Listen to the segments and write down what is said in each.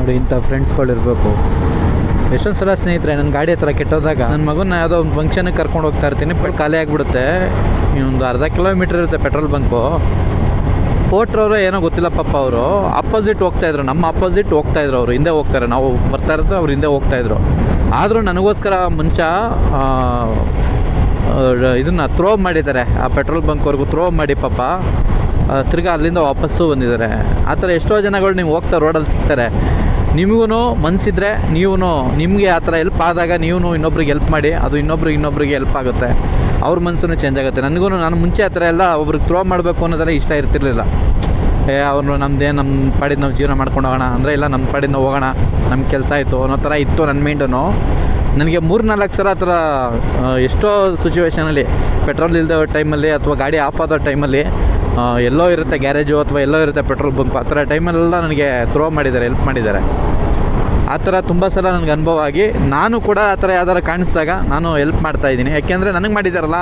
ನೋಡಿ ಇಂಥ ಫ್ರೆಂಡ್ಸ್ಗಳಿರಬೇಕು. ಎಷ್ಟೊಂದು ಸಲ ಸ್ನೇಹಿತರೆ ನನ್ನ ಗಾಡಿ ಹತ್ರ ಕೆಟ್ಟೋದಾಗ ನನ್ನ ಮಗನ ಯಾವುದೋ ಒಂದು ಫಂಕ್ಷನ್ಗೆ ಕರ್ಕೊಂಡು ಹೋಗ್ತಾ ಇರ್ತೀನಿ, ಖಾಲಿ ಆಗಿಬಿಡುತ್ತೆ. ಇನ್ನೊಂದು ಅರ್ಧ ಕಿಲೋಮೀಟ್ರ್ ಇರುತ್ತೆ ಪೆಟ್ರೋಲ್ ಬಂಕು. ಪೋಟ್ರವರು ಏನೋ ಗೊತ್ತಿಲ್ಲ ಪಾಪ, ಅವರು ಅಪೋಸಿಟ್ ಹೋಗ್ತಾಯಿದ್ರು, ನಮ್ಮ ಅಪೋಸಿಟ್ ಹೋಗ್ತಾಯಿದ್ರು. ಅವರು ಹಿಂದೆ ಹೋಗ್ತಾರೆ, ನಾವು ಬರ್ತಾ ಇರೋದು ಅವ್ರು ಹಿಂದೆ ಹೋಗ್ತಾಯಿದ್ರು. ಆದರೂ ನನಗೋಸ್ಕರ ಮನುಷ್ಯ ಇದನ್ನು ಥ್ರೋ ಮಾಡಿದ್ದಾರೆ, ಆ ಪೆಟ್ರೋಲ್ ಬಂಕ್ವರೆಗೂ ಥ್ರೋ ಮಾಡಿ ಪಾಪ ತಿರ್ಗಾ ಅಲ್ಲಿಂದ ವಾಪಸ್ಸು ಬಂದಿದ್ದಾರೆ. ಆ ಥರ ಎಷ್ಟೋ ಜನಗಳು ನೀವು ಹೋಗ್ತಾ ರೋಡಲ್ಲಿ ಸಿಗ್ತಾರೆ. ನಿಮಗೂ ಮನಸ್ಸಿದ್ರೆ ನೀವು ನಿಮಗೆ ಆ ಥರ ಹೆಲ್ಪ್ ಆದಾಗ ನೀವು ಇನ್ನೊಬ್ರಿಗೆ ಹೆಲ್ಪ್ ಮಾಡಿ, ಅದು ಇನ್ನೊಬ್ರಿಗೆ ಹೆಲ್ಪ್ ಆಗುತ್ತೆ, ಅವ್ರ ಮನಸ್ಸು ಚೇಂಜ್ ಆಗುತ್ತೆ. ನಾನು ಮುಂಚೆ ಆ ಥರ ಎಲ್ಲ ಒಬ್ರಿಗೆ ಥ್ರೋ ಮಾಡಬೇಕು ಅನ್ನೋದೆಲ್ಲ ಇಷ್ಟ ಇರ್ತಿರ್ಲಿಲ್ಲ. ಅವ್ರು ನಮ್ಮ ಪಾಡಿದ ನಾವು ಜೀವನ ಮಾಡ್ಕೊಂಡು ಹೋಗೋಣ ಅಂದರೆ, ಇಲ್ಲ ನಮ್ಮ ಪಾಡಿದ ನಾವು ಹೋಗೋಣ, ನಮ್ಮ ಕೆಲಸ ಆಯಿತು ಅನ್ನೋ ಥರ ಇತ್ತು ನನ್ನ ಮೈಂಡನು. ನನಗೆ 3-4 ಸಲ ಆ ಥರ ಎಷ್ಟೋ ಸಿಚುವೇಷನಲ್ಲಿ ಪೆಟ್ರೋಲ್ ಇಲ್ಲದ ಟೈಮಲ್ಲಿ ಅಥವಾ ಗಾಡಿ ಆಫ್ ಆದ ಟೈಮಲ್ಲಿ ಎಲ್ಲೋ ಇರುತ್ತೆ ಗ್ಯಾರೇಜು ಅಥವಾ ಎಲ್ಲೋ ಇರುತ್ತೆ ಪೆಟ್ರೋಲ್ ಬಂಕು, ಆ ಥರ ಟೈಮಲ್ಲೆಲ್ಲ ನನಗೆ ಥ್ರೋ ಮಾಡಿದ್ದಾರೆ, ಹೆಲ್ಪ್ ಮಾಡಿದ್ದಾರೆ. ಆ ಥರ ತುಂಬ ಸಲ ನನಗೆ ಅನುಭವ ಆಗಿ ನಾನು ಕೂಡ ಆ ಥರ ಯಾವ್ದಾರು ಕಾಣಿಸಿದಾಗ ನಾನು ಹೆಲ್ಪ್ ಮಾಡ್ತಾಯಿದ್ದೀನಿ. ಯಾಕೆಂದರೆ ನನಗೆ ಮಾಡಿದ್ದಾರಲ್ಲ,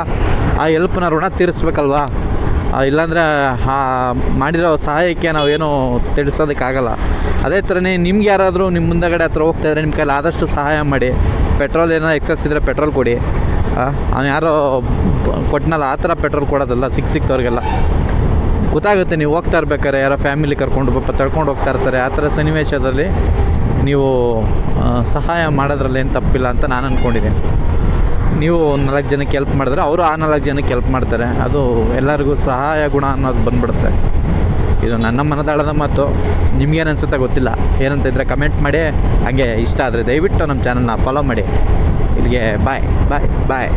ಆ ಹೆಲ್ಪ್ನ ಋಣ ತೀರಿಸ್ಬೇಕಲ್ವಾ. ಇಲ್ಲಾಂದರೆ ಮಾಡಿರೋ ಸಹಾಯಕ್ಕೆ ನಾವೇನು ತಿಳಿಸೋದಕ್ಕಾಗಲ್ಲ. ಅದೇ ಥರನೇ ನಿಮ್ಗೆ ಯಾರಾದರೂ ನಿಮ್ಮ ಮುಂದಗಡೆ ಹತ್ರ ಹೋಗ್ತಾಯಿದ್ರೆ ನಿಮ್ಮ ಕೈಲಿ ಆದಷ್ಟು ಸಹಾಯ ಮಾಡಿ. ಪೆಟ್ರೋಲ್ ಏನೋ ಎಕ್ಸಸ್ ಇದ್ದರೆ ಪೆಟ್ರೋಲ್ ಕೊಡಿ. ಅವ್ನು ಯಾರೋ ಕೊಟ್ಟನಲ್ಲ ಆ ಥರ ಪೆಟ್ರೋಲ್ ಕೊಡೋದಲ್ಲ, ಸಿಕ್ತವ್ರಿಗೆಲ್ಲ ಗೊತ್ತಾಗುತ್ತೆ. ನೀವು ಹೋಗ್ತಾ ಇರ್ಬೇಕಾರೆ ಯಾರೋ ಫ್ಯಾಮಿಲಿ ತಳ್ಕೊಂಡು ಹೋಗ್ತಾ ಇರ್ತಾರೆ, ಆ ಥರ ಸನ್ನಿವೇಶದಲ್ಲಿ ನೀವು ಸಹಾಯ ಮಾಡೋದ್ರಲ್ಲಿ ಏನು ತಪ್ಪಿಲ್ಲ ಅಂತ ನಾನು ಅಂದ್ಕೊಂಡಿದ್ದೀನಿ. ನೀವು 4 ಜನಕ್ಕೆ ಹೆಲ್ಪ್ ಮಾಡಿದ್ರೆ ಅವರು ಆ 4 ಜನಕ್ಕೆ ಹೆಲ್ಪ್ ಮಾಡ್ತಾರೆ. ಅದು ಎಲ್ಲರಿಗೂ ಸಹಾಯ ಗುಣ ಅನ್ನೋದು ಬಂದ್ಬಿಡುತ್ತೆ. ಇದು ನನ್ನ ಮನದಾಳದ ಮಾತು. ನಿಮ್ಗೇನು ಅನಿಸುತ್ತೆ ಗೊತ್ತಿಲ್ಲ, ಏನಂತ ಇದ್ದರೆ ಕಮೆಂಟ್ ಮಾಡಿ. ಹಾಗೆ ಇಷ್ಟ ಆದರೆ ದಯವಿಟ್ಟು ನಮ್ಮ ಚಾನಲ್ನ ಫಾಲೋ ಮಾಡಿ. ಇಲ್ಲಿಗೆ ಬಾಯ್ ಬಾಯ್ ಬಾಯ್.